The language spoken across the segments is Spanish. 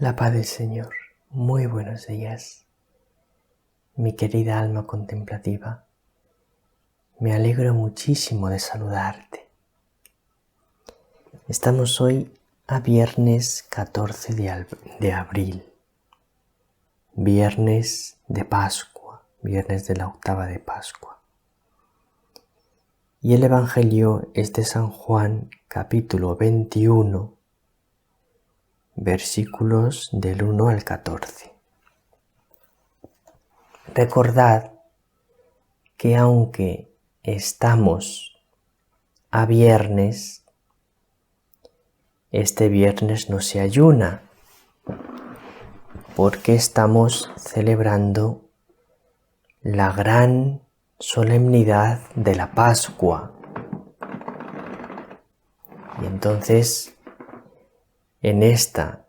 La paz del Señor. Muy buenos días, mi querida alma contemplativa. Me alegro muchísimo de saludarte. Estamos hoy a viernes 14 de abril, viernes de Pascua, viernes de la octava de Pascua. Y el Evangelio es de San Juan, capítulo 21, versículos del 1 al 14. Recordad que aunque estamos a viernes, este viernes no se ayuna, porque estamos celebrando la gran solemnidad de la Pascua. Y entonces, en esta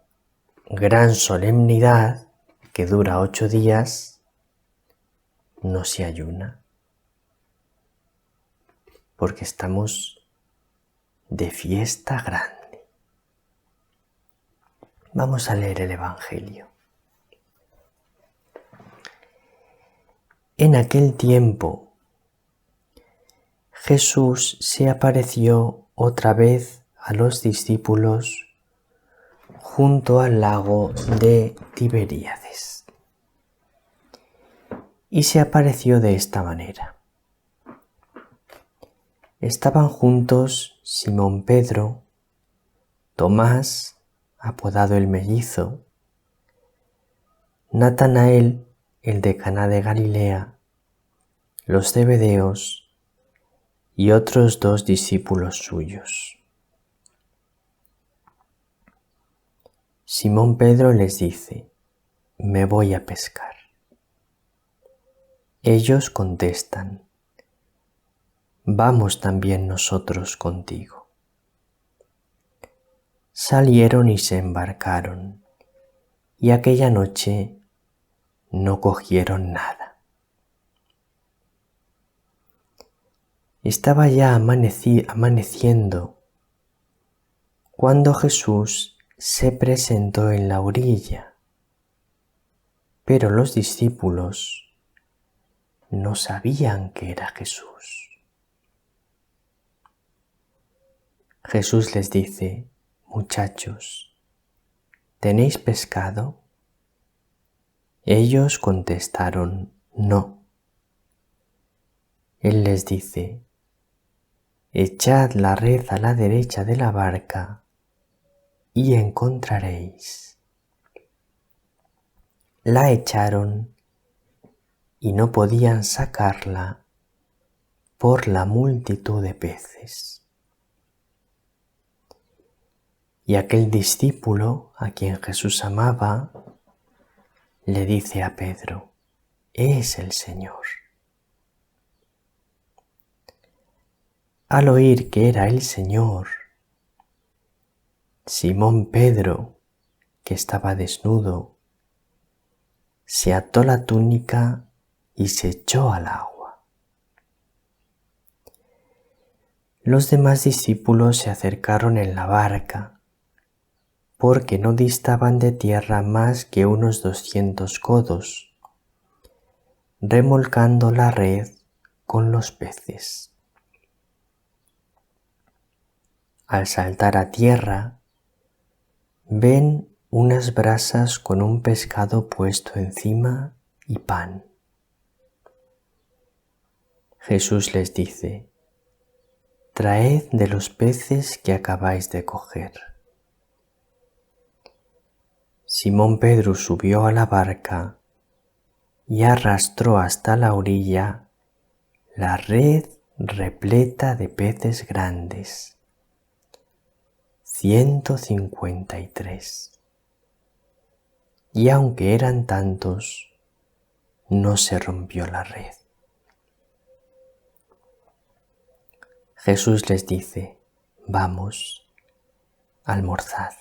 gran solemnidad, que dura 8 días, no se ayuna, porque estamos de fiesta grande. Vamos a leer el Evangelio. En aquel tiempo, Jesús se apareció otra vez a los discípulos junto al lago de Tiberíades. Y se apareció de esta manera. Estaban juntos Simón Pedro, Tomás, apodado el Mellizo, Natanael, el de Caná de Galilea, los Zebedeos y otros 2 discípulos suyos. Simón Pedro les dice: «Me voy a pescar». Ellos contestan: «Vamos también nosotros contigo». Salieron y se embarcaron, y aquella noche no cogieron nada. Estaba ya amaneciendo cuando Jesús se presentó en la orilla, pero los discípulos no sabían que era Jesús. Jesús les dice: «Muchachos, ¿tenéis pescado?». Ellos contestaron: «No». Él les dice: «Echad la red a la derecha de la barca y encontraréis». La echaron y no podían sacarla por la multitud de peces. Y aquel discípulo a quien Jesús amaba le dice a Pedro: «Es el Señor». Al oír que era el Señor, Simón Pedro, que estaba desnudo, se ató la túnica y se echó al agua. Los demás discípulos se acercaron en la barca, porque no distaban de tierra más que unos 200 codos, remolcando la red con los peces. Al saltar a tierra, ven unas brasas con un pescado puesto encima y pan. Jesús les dice: «Traed de los peces que acabáis de coger». Simón Pedro subió a la barca y arrastró hasta la orilla la red repleta de peces grandes, 153. Y aunque eran tantos, no se rompió la red. Jesús les dice: «Vamos, almorzad».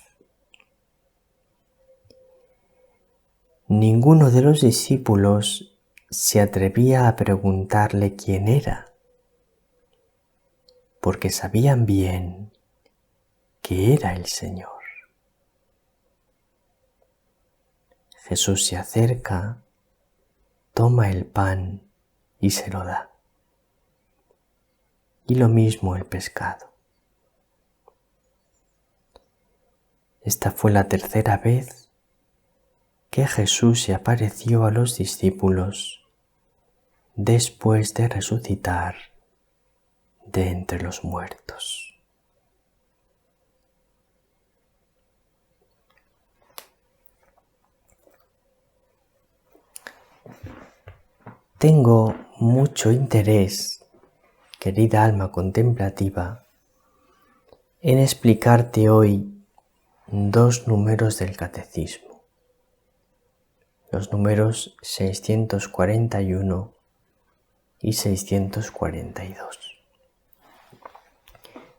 Ninguno de los discípulos se atrevía a preguntarle quién era, porque sabían bien que era el Señor. Jesús se acerca, toma el pan y se lo da. Y lo mismo el pescado. Esta fue la tercera vez que Jesús se apareció a los discípulos después de resucitar de entre los muertos. Tengo mucho interés, querida alma contemplativa, en explicarte hoy dos números del Catecismo, los números 641 y 642.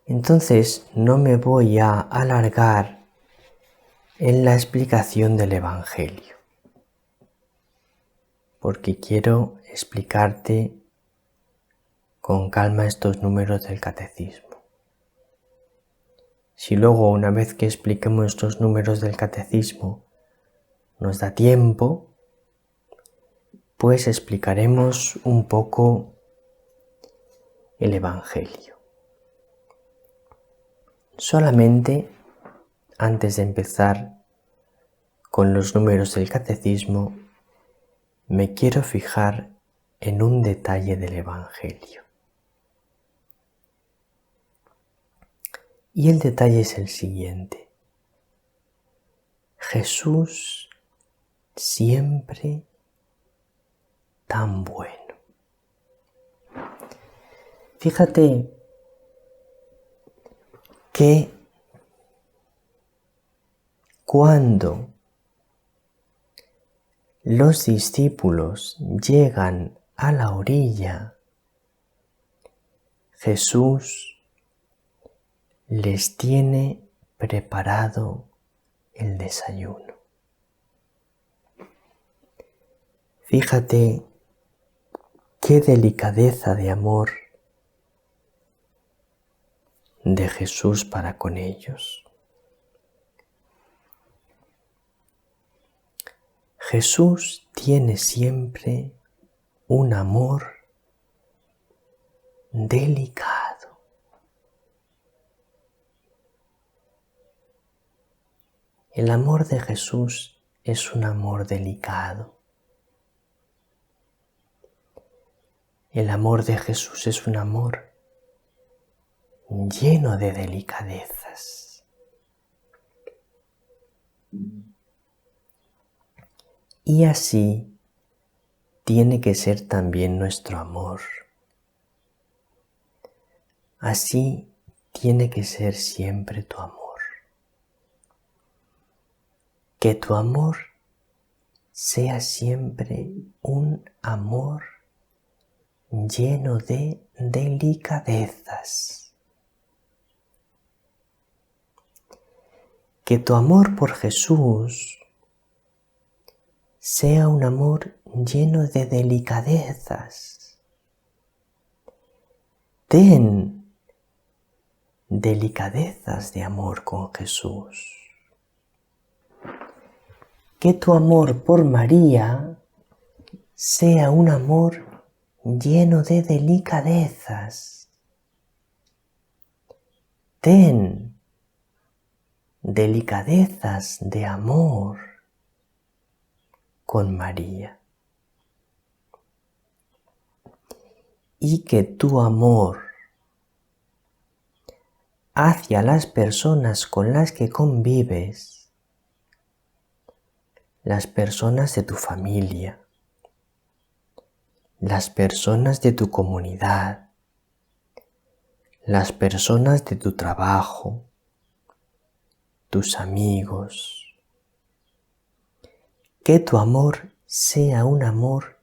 Entonces no me voy a alargar en la explicación del Evangelio, porque quiero explicarte con calma estos números del Catecismo. Si luego, una vez que expliquemos estos números del Catecismo, nos da tiempo, pues explicaremos un poco el Evangelio. Solamente, antes de empezar con los números del Catecismo, me quiero fijar en un detalle del Evangelio. Y el detalle es el siguiente. Jesús siempre tan bueno. Fíjate que cuando los discípulos llegan a la orilla, Jesús les tiene preparado el desayuno. Fíjate qué delicadeza de amor de Jesús para con ellos. Jesús tiene siempre un amor delicado. El amor de Jesús es un amor delicado. El amor de Jesús es un amor lleno de delicadezas. Y así tiene que ser también nuestro amor. Así tiene que ser siempre tu amor. Que tu amor sea siempre un amor lleno de delicadezas. Que tu amor por Jesús sea un amor lleno de delicadezas. Ten delicadezas de amor con Jesús. Que tu amor por María sea un amor lleno de delicadezas. Ten delicadezas de amor con María. Y que tu amor hacia las personas con las que convives, las personas de tu familia, las personas de tu comunidad, las personas de tu trabajo, tus amigos. Que tu amor sea un amor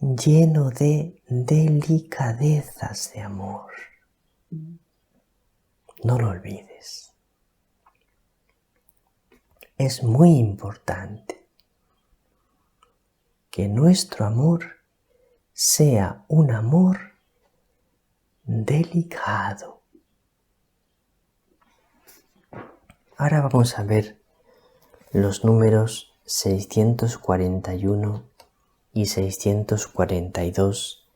lleno de delicadezas de amor. No lo olvides. Es muy importante que nuestro amor sea un amor delicado. Ahora vamos a ver los números 641 y 642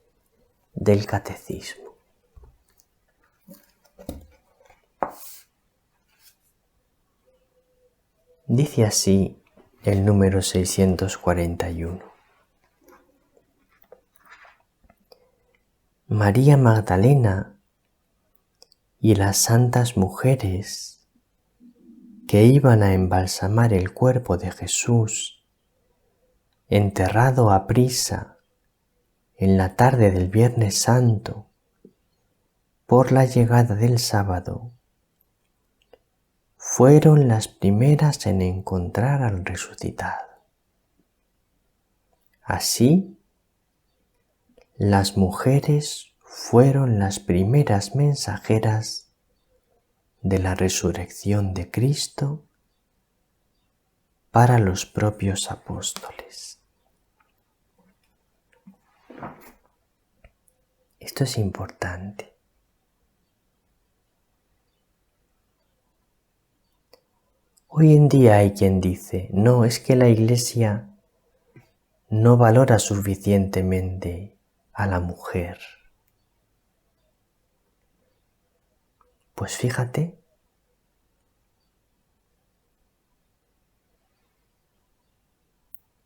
del Catecismo. Dice así el número 641. María Magdalena y las santas mujeres que iban a embalsamar el cuerpo de Jesús, enterrado a prisa en la tarde del Viernes Santo, por la llegada del sábado, fueron las primeras en encontrar al resucitado. Así, las mujeres fueron las primeras mensajeras de la resurrección de Cristo para los propios apóstoles. Esto es importante. Hoy en día hay quien dice, no, es que la Iglesia no valora suficientemente a la mujer. Pues fíjate,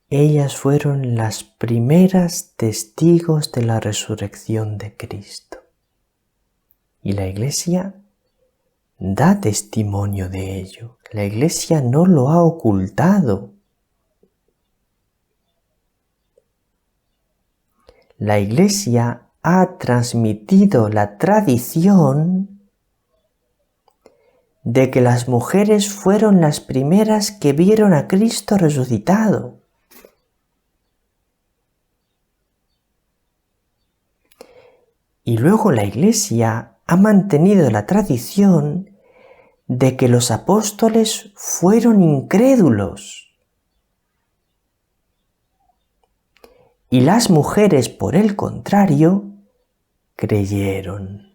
ellas fueron las primeras testigos de la resurrección de Cristo. Y la Iglesia da testimonio de ello. La Iglesia no lo ha ocultado. La Iglesia ha transmitido la tradición de que las mujeres fueron las primeras que vieron a Cristo resucitado. Y luego la Iglesia ha mantenido la tradición de que los apóstoles fueron incrédulos. Y las mujeres, por el contrario, creyeron.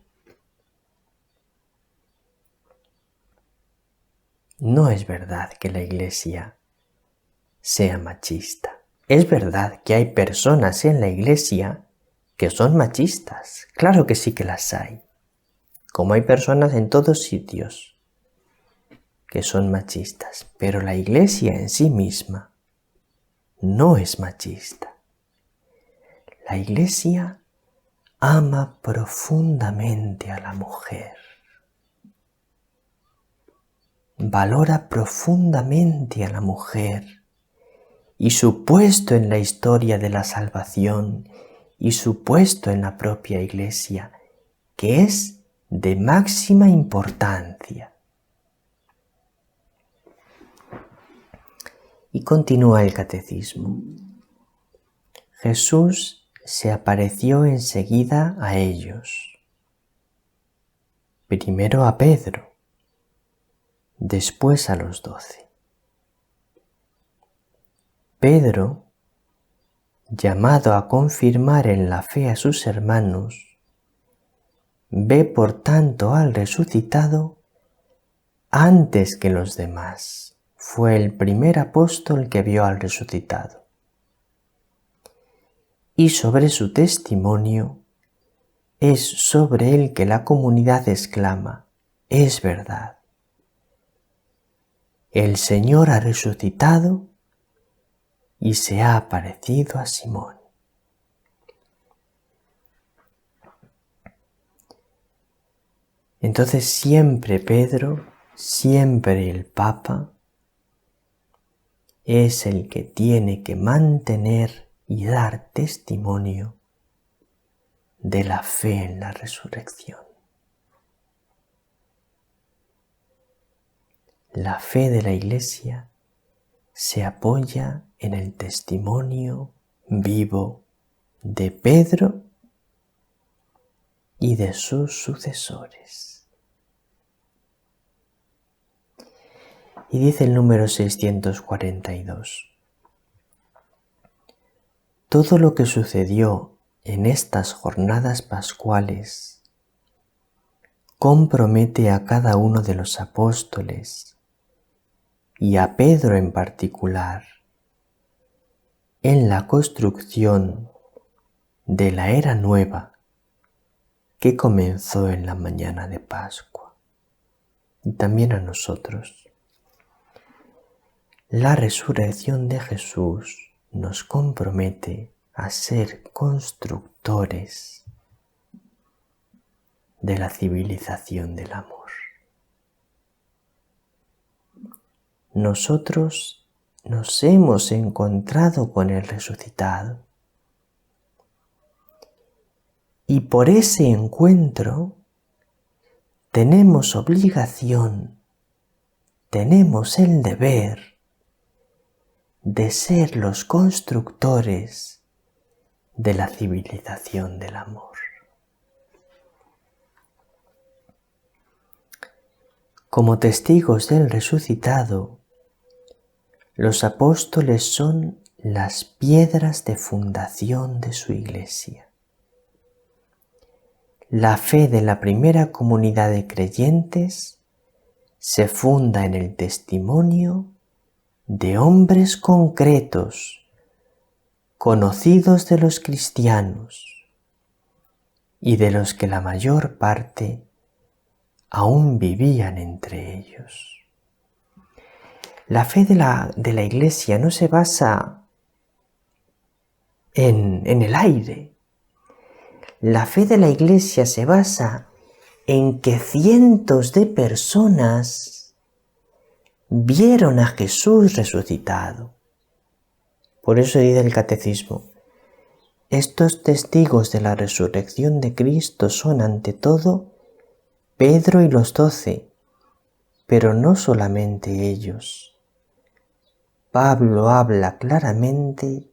No es verdad que la Iglesia sea machista. Es verdad que hay personas en la Iglesia que son machistas. Claro que sí que las hay. Como hay personas en todos sitios que son machistas. Pero la Iglesia en sí misma no es machista. La Iglesia ama profundamente a la mujer. Valora profundamente a la mujer y su puesto en la historia de la salvación y su puesto en la propia Iglesia, que es de máxima importancia. Y continúa el Catecismo. Jesús se apareció enseguida a ellos, primero a Pedro, después a los 12. Pedro, llamado a confirmar en la fe a sus hermanos, ve por tanto al resucitado antes que los demás. Fue el primer apóstol que vio al resucitado. Y sobre su testimonio es sobre el que la comunidad exclama, es verdad. El Señor ha resucitado y se ha aparecido a Simón. Entonces siempre Pedro, siempre el Papa, es el que tiene que mantener y dar testimonio de la fe en la resurrección. La fe de la Iglesia se apoya en el testimonio vivo de Pedro y de sus sucesores. Y dice el número 642. Todo lo que sucedió en estas jornadas pascuales compromete a cada uno de los apóstoles y a Pedro en particular en la construcción de la era nueva que comenzó en la mañana de Pascua, y también a nosotros. La resurrección de Jesús nos compromete a ser constructores de la civilización del amor. Nosotros nos hemos encontrado con el resucitado y por ese encuentro tenemos obligación, tenemos el deber de ser los constructores de la civilización del amor. Como testigos del resucitado, los apóstoles son las piedras de fundación de su iglesia. La fe de la primera comunidad de creyentes se funda en el testimonio de hombres concretos, conocidos de los cristianos y de los que la mayor parte aún vivían entre ellos. La fe de la iglesia no se basa en el aire. La fe de la iglesia se basa en que cientos de personas vieron a Jesús resucitado. Por eso dice el Catecismo, estos testigos de la resurrección de Cristo son ante todo Pedro y los 12, pero no solamente ellos. Pablo habla claramente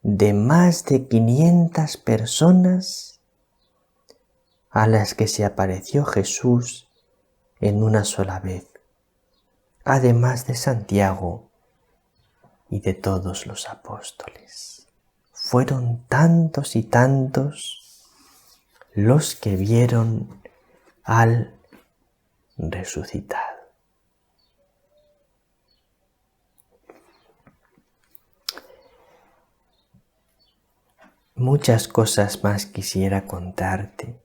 de más de 500 personas a las que se apareció Jesús en una sola vez, además de Santiago y de todos los apóstoles. Fueron tantos y tantos los que vieron al resucitado. Muchas cosas más quisiera contarte,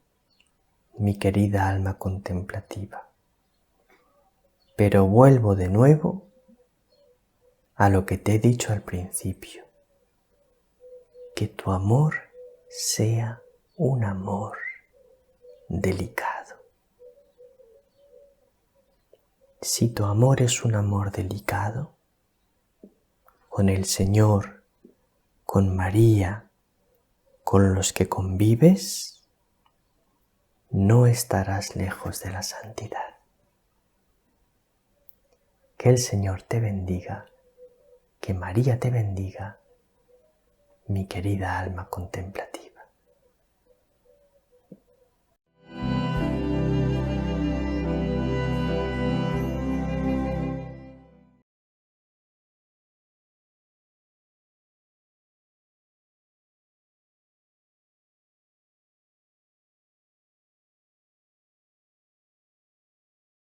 mi querida alma contemplativa, pero vuelvo de nuevo a lo que te he dicho al principio, que tu amor sea un amor delicado. Si tu amor es un amor delicado, con el Señor, con María, con los que convives, no estarás lejos de la santidad. Que el Señor te bendiga, que María te bendiga, mi querida alma contemplativa.